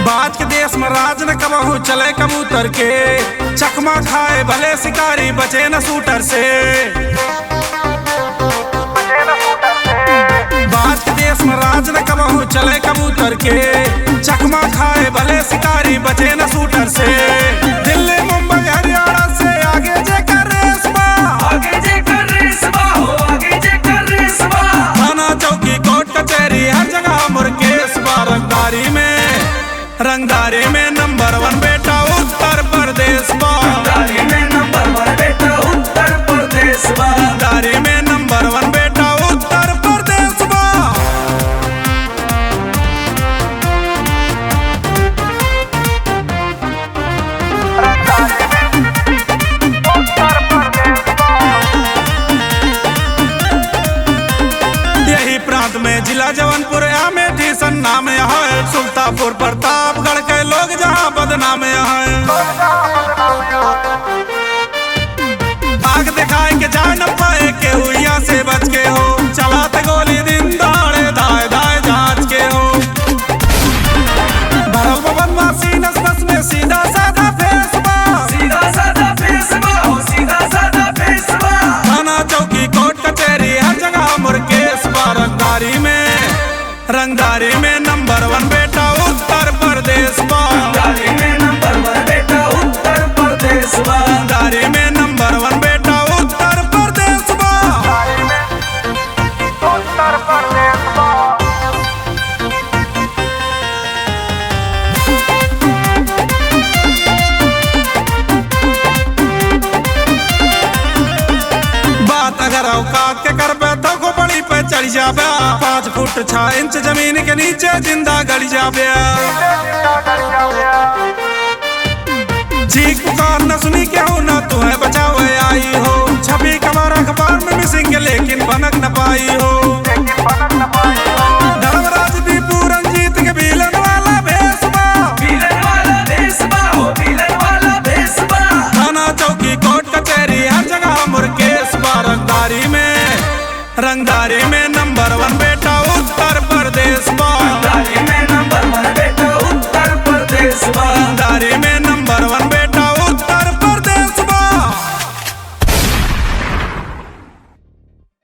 बाज के देश में राज न कबहू चले कबूतर के, चकमा खाए भले शिकारी बचे न शूटर से। बाज के देश में राज न कबहू चले कबूतर के, चकमा खाए भले शिकारी बचे न शूटर से। दिल्ली मुंबई हरियाणा से आगे जेकर रेस बा, आगे जेकर रेस बा, हो आगे जेकर रेस बा। थाना चौकी कोर्ट कचहरी हर जगह मुर्केश बा। रंगदारी में नंबर 1 बेटा उत्तर प्रदेश बा। रंगदारी में नंबर 1 बेटा उत्तर प्रदेश बा। रंगदारी में नंबर 1 बेटा उत्तर प्रदेश बा। यही प्रांत में जिला जौनपुर अमेठी सन्नाम है। सुल्तानपुर प्रतापगढ़ के लोग जहाँ बदनाम है। आग दिखाए के जा न पाए के हुइया से बच के हो, चलाते गोली दिन दाड़े दाए दाए जांच के हो। भरल बदमाशी नस नस में सीधा साधा फेस बा, सीधा साधा फेस बा, हो सीधा साधा फेस बा। थाना चौकी कोर्ट कचहरी हर जगह मुर्केश बा। रंगदारी में नंबर 1 बेटा उत्तर प्रदेश बा। रंगदारी में नंबर 1 बेटा उत्तर प्रदेश बा। रंगदारी में नंबर 1 बेटा उत्तर प्रदेश बा। उत्तर प्रदेश बा। बात अगर औकात के करबे तो को बड़ी पे चढ़ जाबे। 5 फुट 6 इंच जमीन के नीचे जिंदा गड़ जाबे। चीख पुकार न सुनी क्यों ना तुम्हें बचावे आई हो। छवि खबर अखबार में मिसिंग लेकिन भनक न पाई हो। धर्मराज दीपू रंजीत के विलन वाला भेस बा, विलन वाला भेस बा, हो विलन वाला भेस बा। थाना चौकी कोर्ट कचहरी हर जगह मुर्केश बा। रंगदारी में नंबर 1 बेटा उत्तर प्रदेश बा। रंगदारी में